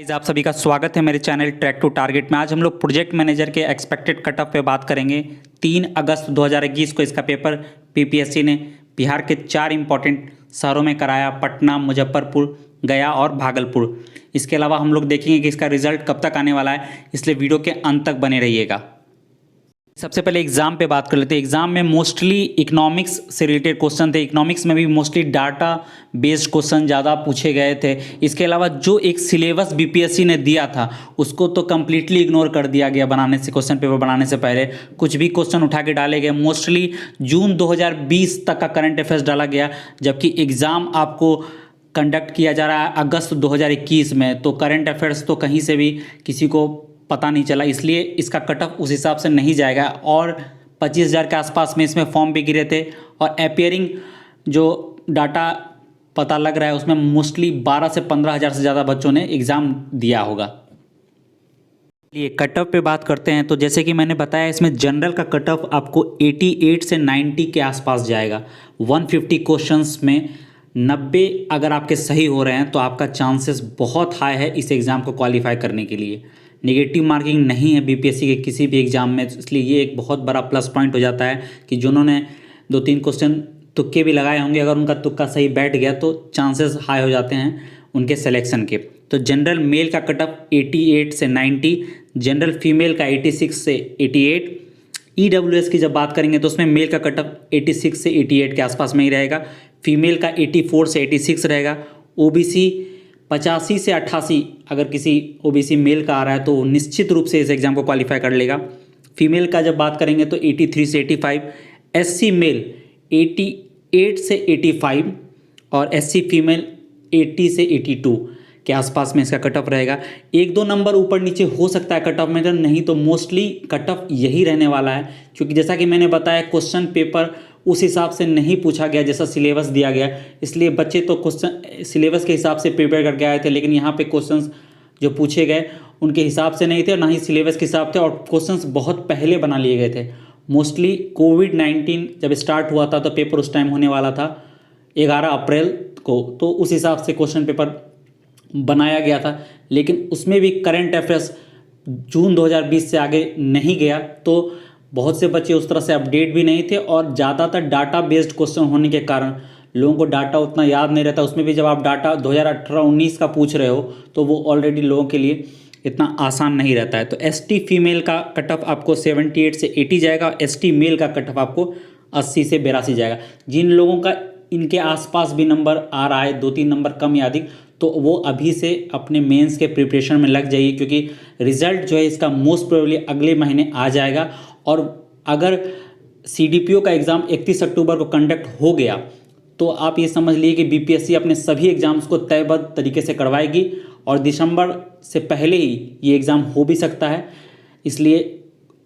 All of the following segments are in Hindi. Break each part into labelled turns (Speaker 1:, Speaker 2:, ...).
Speaker 1: आप सभी का स्वागत है मेरे चैनल ट्रैक टू टारगेट में। आज हम लोग प्रोजेक्ट मैनेजर के एक्सपेक्टेड कट ऑफ पे बात करेंगे। 3 अगस्त 2021 को इसका पेपर पीपीएससी ने बिहार के 4 इंपॉर्टेंट शहरों में कराया: पटना, मुजफ्फरपुर, गया और भागलपुर। इसके अलावा हम लोग देखेंगे कि इसका रिजल्ट कब तक आने वाला है, इसलिए वीडियो के अंत तक बने रहिएगा। सबसे पहले एग्जाम पे बात कर लेते हैं। एग्जाम में मोस्टली इकोनॉमिक्स से रिलेटेड क्वेश्चन थे। इकोनॉमिक्स में भी मोस्टली डाटा बेस्ड क्वेश्चन ज़्यादा पूछे गए थे। इसके अलावा जो एक सिलेबस बीपीएससी ने दिया था उसको तो कम्प्लीटली इग्नोर कर दिया गया बनाने से, क्वेश्चन पेपर बनाने से पहले कुछ भी क्वेश्चन उठा के डाले गए। मोस्टली जून 2020 तक का करंट अफेयर्स डाला गया, जबकि एग्ज़ाम आपको कंडक्ट किया जा रहा है अगस्त 2021 में। तो करंट अफेयर्स तो कहीं से भी किसी को पता नहीं चला, इसलिए इसका कट ऑफ उस हिसाब से नहीं जाएगा। और 25,000 के आसपास में इसमें फॉर्म भी गिरे थे। और अपियरिंग जो डाटा पता लग रहा है उसमें मोस्टली 12 से 15,000 से ज़्यादा बच्चों ने एग्ज़ाम दिया होगा। ये कट ऑफ पे बात करते हैं। तो जैसे कि मैंने बताया, इसमें जनरल का कट ऑफ आपको 88 से 90 के आसपास जाएगा। 150 क्वेश्चंस में 90 अगर आपके सही हो रहे हैं तो आपका चांसेस बहुत हाई है इस एग्ज़ाम को क्वालिफाई करने के लिए। नेगेटिव मार्किंग नहीं है बीपीएससी के किसी भी एग्ज़ाम में, इसलिए ये एक बहुत बड़ा प्लस पॉइंट हो जाता है कि जिन्होंने 2-3 क्वेश्चन तुक्के भी लगाए होंगे, अगर उनका तुक्का सही बैठ गया तो चांसेस हाई हो जाते हैं उनके सिलेक्शन के। तो जनरल मेल का कट ऑफ 88 से 90, जनरल फीमेल का 86 से 88। ईडब्ल्यूएस की जब बात करेंगे तो उसमें मेल का कट ऑफ 86 से 88 के आसपास में ही रहेगा, फीमेल का 84 से 86 रहेगा। ओबीसी 85 से 88 अगर किसी ओबीसी मेल का आ रहा है तो निश्चित रूप से इस एग्ज़ाम को क्वालिफाई कर लेगा। फीमेल का जब बात करेंगे तो 83 से 85, एससी मेल 88 से 85 और एससी फीमेल 80 से 82 के आसपास में इसका कट ऑफ रहेगा। 1-2 नंबर ऊपर नीचे हो सकता है कट ऑफ में, तो नहीं तो मोस्टली कट ऑफ यही रहने वाला है, क्योंकि जैसा कि मैंने बताया क्वेश्चन पेपर उस हिसाब से नहीं पूछा गया जैसा सिलेबस दिया गया। इसलिए बच्चे तो क्वेश्चन सिलेबस के हिसाब से प्रिपेयर करके आए थे, लेकिन यहाँ पे क्वेश्चंस जो पूछे गए उनके हिसाब से नहीं थे और ना ही सिलेबस के हिसाब थे, और क्वेश्चंस बहुत पहले बना लिए गए थे। मोस्टली कोविड-19 जब स्टार्ट हुआ था तो पेपर उस टाइम होने वाला था 11 अप्रैल को, तो उस हिसाब से क्वेश्चन पेपर बनाया गया था। लेकिन उसमें भी करंट अफेयर्स जून 2020 से आगे नहीं गया, तो बहुत से बच्चे उस तरह से अपडेट भी नहीं थे और ज़्यादातर डाटा बेस्ड क्वेश्चन होने के कारण लोगों को डाटा उतना याद नहीं रहता। उसमें भी जब आप डाटा 2018-19 का पूछ रहे हो तो वो ऑलरेडी लोगों के लिए इतना आसान नहीं रहता है। तो एसटी फीमेल का कट ऑफ आपको 78 से 80 जाएगा, एसटी मेल का कट ऑफ आपको 80 से 82 जाएगा। जिन लोगों का इनके आसपास भी नंबर आ रहा है, 2-3 नंबर कम या अधिक, तो वो अभी से अपने मेंस के प्रिपरेशन में लग जाइए, क्योंकि रिज़ल्ट जो है इसका मोस्ट प्रोबेबली अगले महीने आ जाएगा। और अगर सीडीपीओ का एग्ज़ाम 31 अक्टूबर को कंडक्ट हो गया तो आप ये समझ लीजिए कि बीपीएससी अपने सभी एग्ज़ाम्स को तयबद्ध तरीके से करवाएगी और दिसंबर से पहले ही ये एग्ज़ाम हो भी सकता है। इसलिए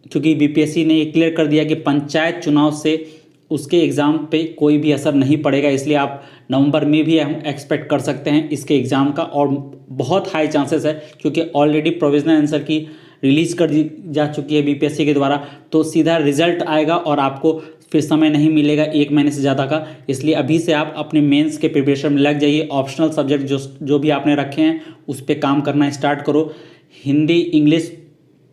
Speaker 1: क्योंकि बीपीएससी ने ये क्लियर कर दिया कि पंचायत चुनाव से उसके एग्ज़ाम पे कोई भी असर नहीं पड़ेगा, इसलिए आप नवंबर में भी हम एक्सपेक्ट कर सकते हैं इसके एग्ज़ाम का। और बहुत हाई चांसेस है क्योंकि ऑलरेडी प्रोविजनल आंसर की रिलीज़ कर दी जा चुकी है बीपीएससी के द्वारा, तो सीधा रिजल्ट आएगा और आपको फिर समय नहीं मिलेगा 1 महीने से ज़्यादा का। इसलिए अभी से आप अपने मेंस के प्रिपरेशन में लग जाइए। ऑप्शनल सब्जेक्ट जो भी आपने रखे हैं उस पर काम करना स्टार्ट करो। हिंदी इंग्लिश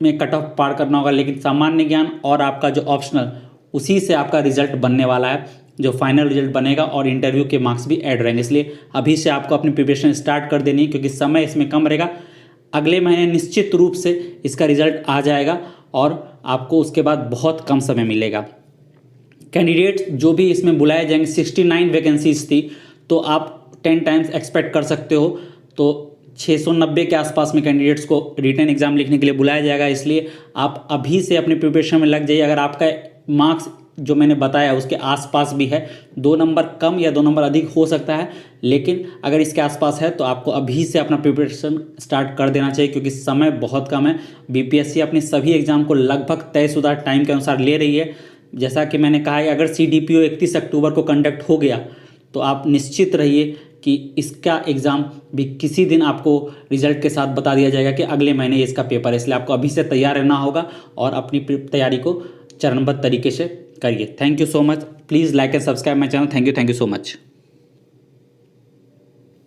Speaker 1: में कट ऑफ पार करना होगा, लेकिन सामान्य ज्ञान और आपका जो ऑप्शनल उसी से आपका रिजल्ट बनने वाला है, जो फाइनल रिजल्ट बनेगा, और इंटरव्यू के मार्क्स भी ऐड रहेंगे। इसलिए अभी से आपको अपनी प्रिपरेशन स्टार्ट कर देनी है, क्योंकि समय इसमें कम रहेगा। अगले महीने निश्चित रूप से इसका रिजल्ट आ जाएगा और आपको उसके बाद बहुत कम समय मिलेगा। कैंडिडेट जो भी इसमें बुलाए जाएंगे, 69 वैकेंसीज थी, तो आप 10 टाइम्स एक्सपेक्ट कर सकते हो। तो 690 के आसपास में कैंडिडेट्स को रिटन एग्ज़ाम लिखने के लिए बुलाया जाएगा। इसलिए आप अभी से अपनी प्रिपरेशन में लग जाइए। अगर आपका मार्क्स जो मैंने बताया उसके आसपास भी है, 2 नंबर कम या 2 नंबर अधिक हो सकता है, लेकिन अगर इसके आसपास है तो आपको अभी से अपना प्रिपरेशन स्टार्ट कर देना चाहिए, क्योंकि समय बहुत कम है। बीपीएससी अपने सभी एग्ज़ाम को लगभग तयशुदा टाइम के अनुसार ले रही है। जैसा कि मैंने कहा है, अगर सीडीपीओ 31 अक्टूबर को कंडक्ट हो गया तो आप निश्चित रहिए कि इसका एग्ज़ाम भी किसी दिन आपको रिजल्ट के साथ बता दिया जाएगा कि अगले महीने इसका पेपर है। इसलिए आपको अभी से तैयार रहना होगा और अपनी तैयारी को चरणबद्ध तरीके से करिए। Thank you so much. Please like and subscribe my channel. Thank you so much.